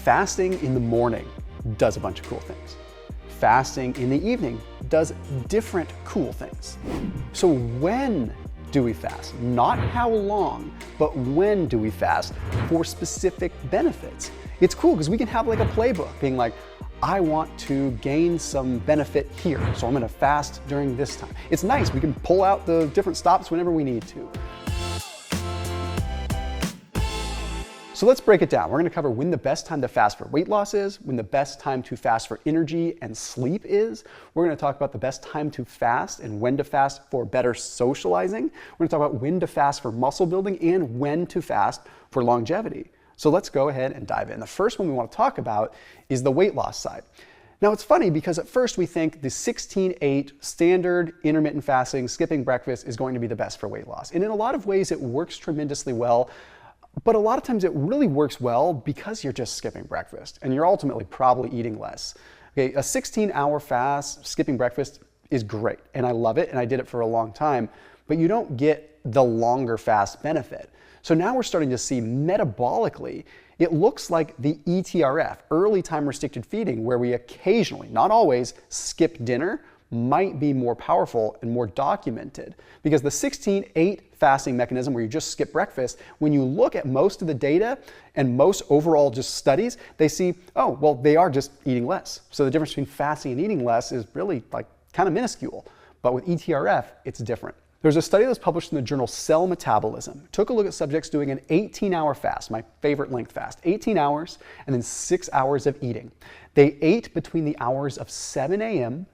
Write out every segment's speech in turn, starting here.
Fasting in the morning does a bunch of cool things. Fasting in the evening does different cool things. So when do we fast? Not how long, but when do we fast for specific benefits? It's cool because we can have like a playbook being like, I want to gain some benefit here, so I'm gonna fast during this time. It's nice, we can pull out the different stops whenever we need to. So let's break it down. We're gonna cover when the best time to fast for weight loss is, when the best time to fast for energy and sleep is. We're gonna talk about the best time to fast and when to fast for better socializing. We're gonna talk about when to fast for muscle building and when to fast for longevity. So let's go ahead and dive in. The first one we want to talk about is the weight loss side. Now it's funny because at first we think the 16-8 standard intermittent fasting, skipping breakfast is going to be the best for weight loss. And in a lot of ways it works tremendously well, but a lot of times it really works well because you're just skipping breakfast and you're ultimately probably eating less. Okay, a 16-hour fast, skipping breakfast is great and I love it and I did it for a long time, but you don't get the longer fast benefit. So now we're starting to see metabolically, it looks like the ETRF, early time restricted feeding, where we occasionally, not always, skip dinner, might be more powerful and more documented. Because the 16-8 fasting mechanism where you just skip breakfast, when you look at most of the data and most overall just studies, they see, oh, well, they are just eating less. So the difference between fasting and eating less is really like kind of minuscule. But with ETRF, it's different. There's a study that was published in the journal Cell Metabolism. Took a look at subjects doing an 18-hour fast, my favorite length fast, 18 hours and then 6 hours of eating. They ate between the hours of 7 a.m.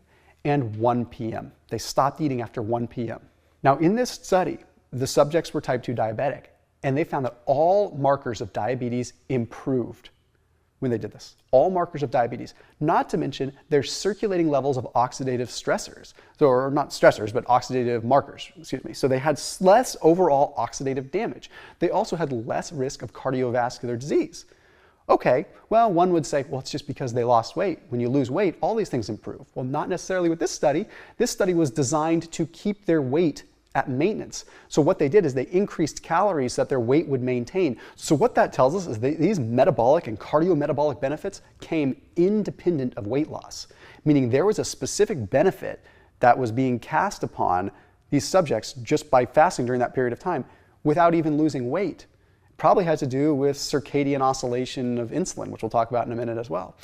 and 1 p.m. They stopped eating after 1 p.m. Now in this study, the subjects were type 2 diabetic and they found that all markers of diabetes improved when they did this. All markers of diabetes, not to mention their circulating levels of oxidative stressors, or not stressors, but oxidative markers, excuse me. So they had less overall oxidative damage. They also had less risk of cardiovascular disease. Okay, well, one would say, well, it's just because they lost weight. When you lose weight, all these things improve. Well, not necessarily with this study. This study was designed to keep their weight at maintenance. So what they did is they increased calories so that their weight would maintain. So what that tells us is these metabolic and cardiometabolic benefits came independent of weight loss, meaning there was a specific benefit that was being cast upon these subjects just by fasting during that period of time without even losing weight. It probably had to do with circadian oscillation of insulin, which we'll talk about in a minute as well.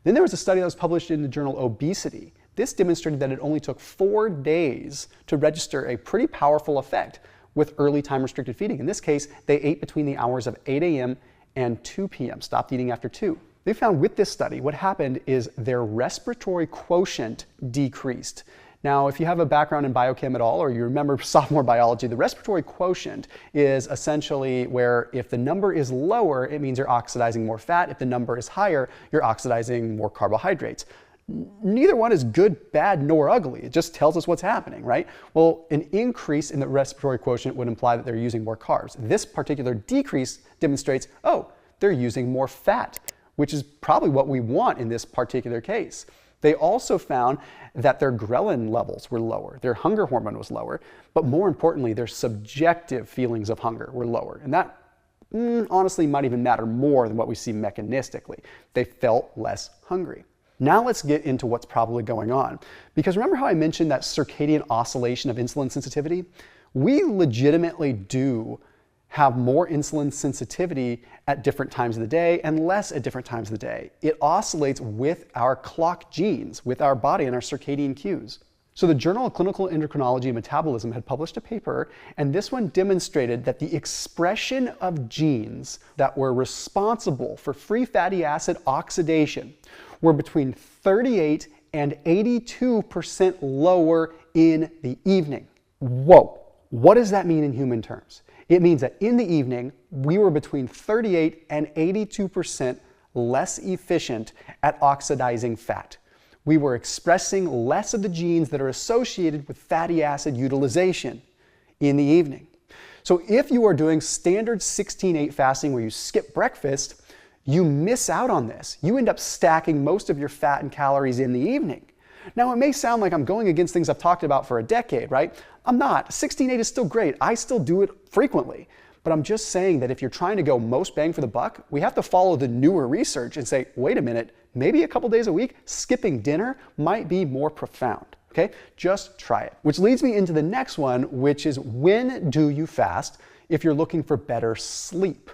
Then there was a study that was published in the journal Obesity. This demonstrated that it only took 4 days to register a pretty powerful effect with early time restricted feeding. In this case, they ate between the hours of 8 a.m. and 2 p.m., stopped eating after 2. They found with this study, what happened is their respiratory quotient decreased. Now, if you have a background in biochem at all, or you remember sophomore biology, the respiratory quotient is essentially where if the number is lower, it means you're oxidizing more fat. If the number is higher, you're oxidizing more carbohydrates. Neither one is good, bad, nor ugly. It just tells us what's happening, right? Well, an increase in the respiratory quotient would imply that they're using more carbs. This particular decrease demonstrates, oh, they're using more fat, which is probably what we want in this particular case. They also found that their ghrelin levels were lower, their hunger hormone was lower, but more importantly, their subjective feelings of hunger were lower. And that honestly might even matter more than what we see mechanistically. They felt less hungry. Now let's get into what's probably going on. Because remember how I mentioned that circadian oscillation of insulin sensitivity? We legitimately do have more insulin sensitivity at different times of the day and less at different times of the day. It oscillates with our clock genes, with our body and our circadian cues. So the Journal of Clinical Endocrinology and Metabolism had published a paper, and this one demonstrated that the expression of genes that were responsible for free fatty acid oxidation were between 38 and 82% lower in the evening. Whoa, what does that mean in human terms? It means that in the evening, we were between 38 and 82% less efficient at oxidizing fat. We were expressing less of the genes that are associated with fatty acid utilization in the evening. So if you are doing standard 16-8 fasting where you skip breakfast, you miss out on this. You end up stacking most of your fat and calories in the evening. Now, it may sound like I'm going against things I've talked about for a decade, right? I'm not. 16-8 is still great. I still do it frequently. But I'm just saying that if you're trying to go most bang for the buck, we have to follow the newer research and say, wait a minute, maybe a couple days a week, skipping dinner might be more profound. Okay, just try it. Which leads me into the next one, which is when do you fast if you're looking for better sleep?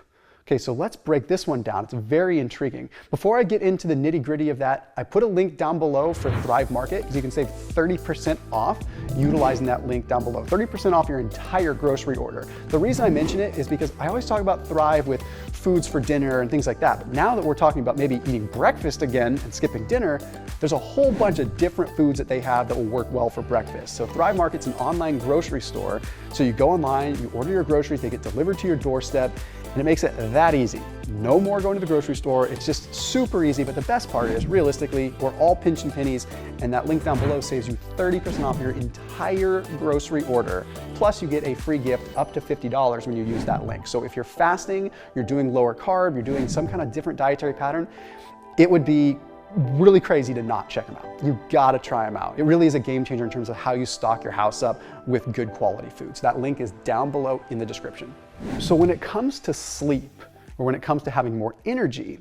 Okay, so let's break this one down. It's very intriguing. Before I get into the nitty-gritty of that, I put a link down below for Thrive Market because you can save 30% off utilizing that link down below. 30% off your entire grocery order. The reason I mention it is because I always talk about Thrive with foods for dinner and things like that. But now that we're talking about maybe eating breakfast again and skipping dinner, there's a whole bunch of different foods that they have that will work well for breakfast. So Thrive Market's an online grocery store. So you go online, you order your groceries, they get delivered to your doorstep, and it makes it that easy. No more going to the grocery store. It's just super easy. But the best part is, realistically, we're all pinching pennies, and that link down below saves you 30% off your entire grocery order. Plus, you get a free gift up to $50 when you use that link. So if you're fasting, you're doing lower carb, you're doing some kind of different dietary pattern, it would be really crazy to not check them out. You gotta try them out. It really is a game changer in terms of how you stock your house up with good quality foods. That link is down below in the description. So when it comes to sleep, or when it comes to having more energy,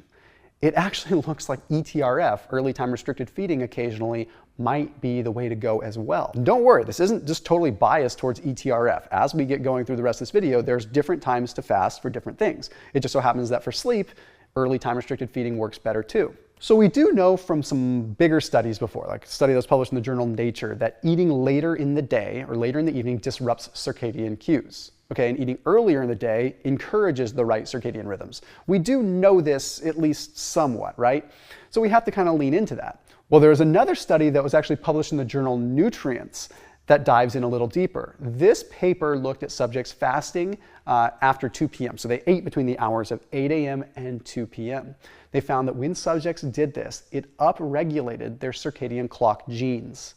it actually looks like ETRF, early time restricted feeding occasionally, might be the way to go as well. And don't worry, this isn't just totally biased towards ETRF. As we get going through the rest of this video, there's different times to fast for different things. It just so happens that for sleep, early time restricted feeding works better too. So we do know from some bigger studies before, like a study that was published in the journal Nature, that eating later in the day or later in the evening disrupts circadian cues. Okay, and eating earlier in the day encourages the right circadian rhythms. We do know this at least somewhat, right? So we have to kind of lean into that. Well, there's another study that was actually published in the journal Nutrients that dives in a little deeper. This paper looked at subjects fasting after 2 p.m. So they ate between the hours of 8 a.m. and 2 p.m. They found that when subjects did this, it upregulated their circadian clock genes.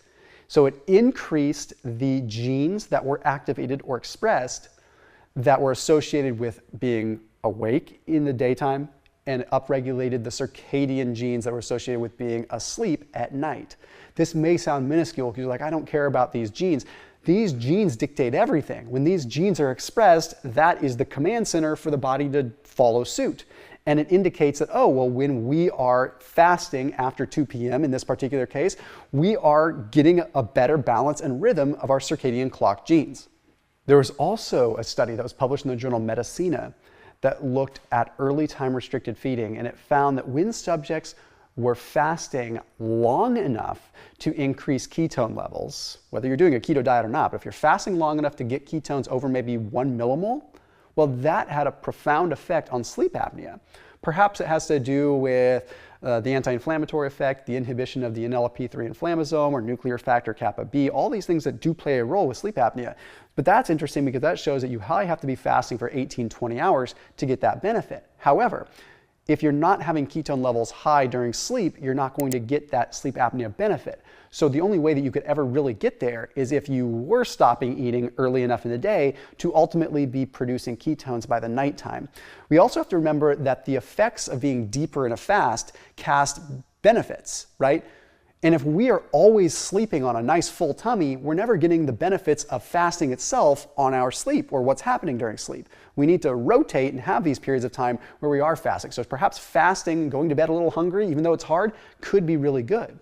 So it increased the genes that were activated or expressed that were associated with being awake in the daytime, and upregulated the circadian genes that were associated with being asleep at night. This may sound minuscule because you're like, I don't care about these genes. These genes dictate everything. When these genes are expressed, that is the command center for the body to follow suit. And it indicates that, oh, well, when we are fasting after 2 p.m. in this particular case, we are getting a better balance and rhythm of our circadian clock genes. There was also a study that was published in the journal Medicina that looked at early time restricted feeding, and it found that when subjects were fasting long enough to increase ketone levels, whether you're doing a keto diet or not, but if you're fasting long enough to get ketones over maybe 1 millimole, well, that had a profound effect on sleep apnea. Perhaps it has to do with the anti-inflammatory effect, the inhibition of the NLRP3 inflammasome or nuclear factor kappa B, all these things that do play a role with sleep apnea. But that's interesting because that shows that you probably have to be fasting for 18, 20 hours to get that benefit. However, if you're not having ketone levels high during sleep, you're not going to get that sleep apnea benefit. So the only way that you could ever really get there is if you were stopping eating early enough in the day to ultimately be producing ketones by the nighttime. We also have to remember that the effects of being deeper in a fast cast benefits, right? And if we are always sleeping on a nice full tummy, we're never getting the benefits of fasting itself on our sleep or what's happening during sleep. We need to rotate and have these periods of time where we are fasting. So perhaps fasting, going to bed a little hungry, even though it's hard, could be really good.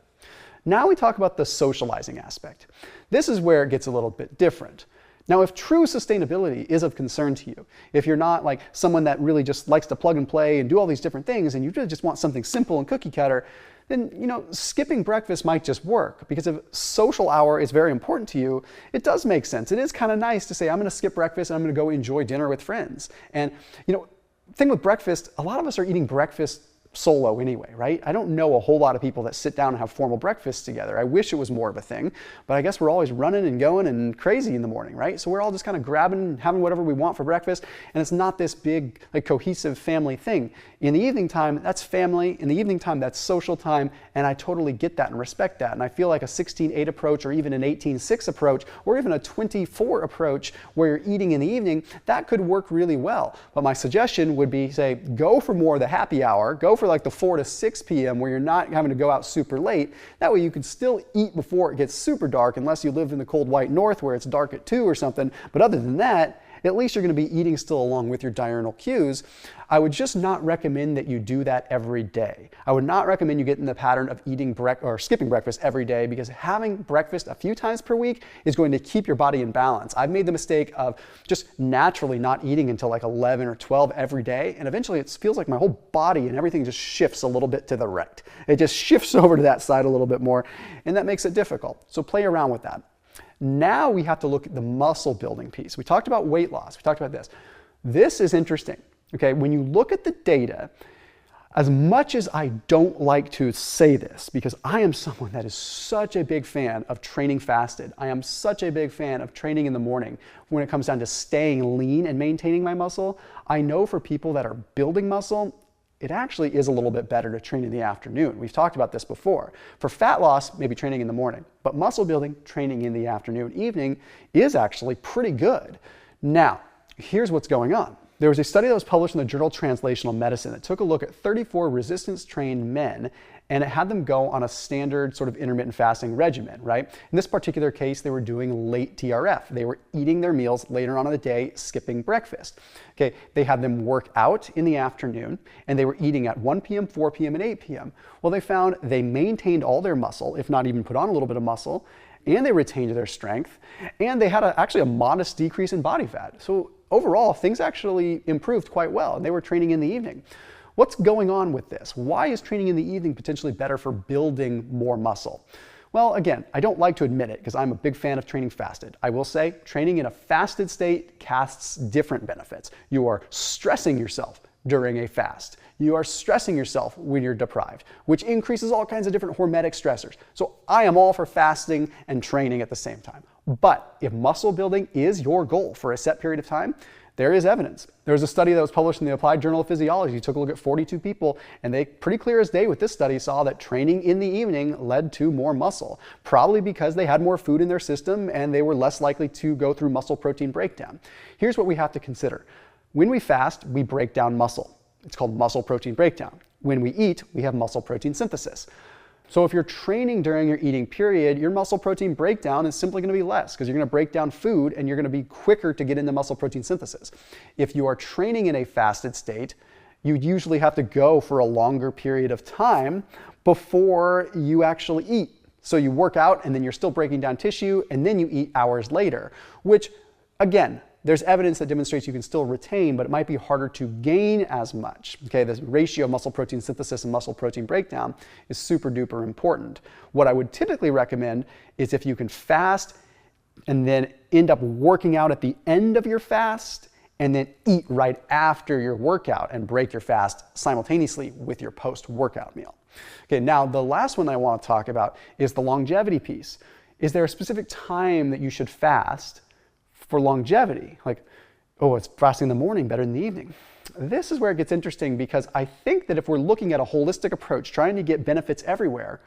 Now we talk about the socializing aspect. This is where it gets a little bit different. Now, if true sustainability is of concern to you, if you're not like someone that really just likes to plug and play and do all these different things and you really just want something simple and cookie cutter, then, skipping breakfast might just work, because if social hour is very important to you, it does make sense. It is kind of nice to say, I'm going to skip breakfast and I'm going to go enjoy dinner with friends. And, thing with breakfast, a lot of us are eating breakfast solo anyway, right? I don't know a whole lot of people that sit down and have formal breakfasts together. I wish it was more of a thing, but I guess we're always running and going and crazy in the morning, right? So we're all just kind of grabbing and having whatever we want for breakfast, and it's not this big, cohesive family thing. In the evening time, that's family. In the evening time, that's social time, and I totally get that and respect that. And I feel like a 16-8 approach or even an 18-6 approach or even a 24 approach where you're eating in the evening, that could work really well. But my suggestion would be, say, go for more of the happy hour, go for like the 4 to 6 p.m. where you're not having to go out super late. That way you can still eat before it gets super dark, unless you live in the cold white north where it's dark at 2 or something. But other than that, at least you're going to be eating still along with your diurnal cues. I would just not recommend that you do that every day. I would not recommend you get in the pattern of eating or skipping breakfast every day, because having breakfast a few times per week is going to keep your body in balance. I've made the mistake of just naturally not eating until like 11 or 12 every day, and eventually it feels like my whole body and everything just shifts a little bit to the right. It just shifts over to that side a little bit more, and that makes it difficult. So play around with that. Now we have to look at the muscle building piece. We talked about weight loss. We talked about this. This is interesting. Okay, when you look at the data, as much as I don't like to say this, because I am someone that is such a big fan of training fasted, I am such a big fan of training in the morning when it comes down to staying lean and maintaining my muscle, I know for people that are building muscle, it actually is a little bit better to train in the afternoon. We've talked about this before. For fat loss, maybe training in the morning, but muscle building, training in the afternoon, evening is actually pretty good. Now, here's what's going on. There was a study that was published in the journal Translational Medicine that took a look at 34 resistance-trained men, and it had them go on a standard sort of intermittent fasting regimen, right? In this particular case, they were doing late TRF. They were eating their meals later on in the day, skipping breakfast. Okay, they had them work out in the afternoon, and they were eating at 1 p.m., 4 p.m., and 8 p.m. Well, they found they maintained all their muscle, if not even put on a little bit of muscle, and they retained their strength, and they had actually a modest decrease in body fat. So overall, things actually improved quite well, and they were training in the evening. What's going on with this? Why is training in the evening potentially better for building more muscle? Well, again, I don't like to admit it because I'm a big fan of training fasted. I will say training in a fasted state casts different benefits. You are stressing yourself during a fast. You are stressing yourself when you're deprived, which increases all kinds of different hormetic stressors. So I am all for fasting and training at the same time. But if muscle building is your goal for a set period of time, there is evidence. There was a study that was published in the Applied Journal of Physiology. You took a look at 42 people, and they pretty clear as day with this study saw that training in the evening led to more muscle, probably because they had more food in their system and they were less likely to go through muscle protein breakdown. Here's what we have to consider. When we fast, we break down muscle. It's called muscle protein breakdown. When we eat, we have muscle protein synthesis. So if you're training during your eating period, your muscle protein breakdown is simply going to be less because you're going to break down food and you're going to be quicker to get into muscle protein synthesis. If you are training in a fasted state, you usually have to go for a longer period of time before you actually eat. So you work out and then you're still breaking down tissue and then you eat hours later, which again, there's evidence that demonstrates you can still retain, but it might be harder to gain as much. Okay, this ratio of muscle protein synthesis and muscle protein breakdown is super duper important. What I would typically recommend is if you can fast and then end up working out at the end of your fast and then eat right after your workout and break your fast simultaneously with your post-workout meal. Okay, now the last one I want to talk about is the longevity piece. Is there a specific time that you should fast for longevity? Like, oh, it's fasting in the morning better than the evening. This is where it gets interesting because I think that if we're looking at a holistic approach, trying to get benefits everywhere,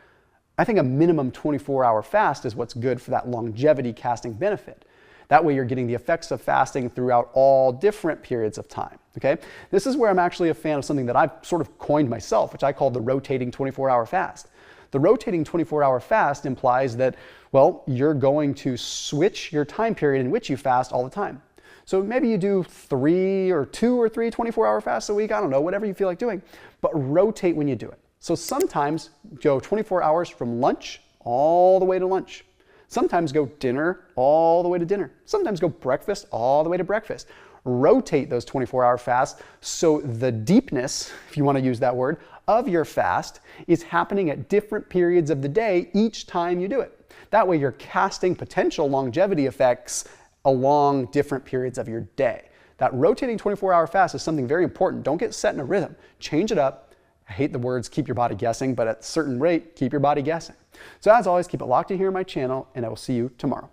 I think a minimum 24-hour fast is what's good for that longevity casting benefit. That way you're getting the effects of fasting throughout all different periods of time, okay? This is where I'm actually a fan of something that I've sort of coined myself, which I call the rotating 24-hour fast. The rotating 24-hour fast implies that, well, you're going to switch your time period in which you fast all the time. So maybe you do 2 or 3 24-hour fasts a week, I don't know, whatever you feel like doing, but rotate when you do it. So sometimes go 24 hours from lunch all the way to lunch. Sometimes go dinner all the way to dinner. Sometimes go breakfast all the way to breakfast. Rotate those 24-hour fasts so the deepness, if you want to use that word, of your fast is happening at different periods of the day each time you do it. That way you're casting potential longevity effects along different periods of your day. That rotating 24-hour fast is something very important. Don't get set in a rhythm. Change it up. I hate the words keep your body guessing, but at a certain rate, keep your body guessing. So as always, keep it locked in here on my channel, and I will see you tomorrow.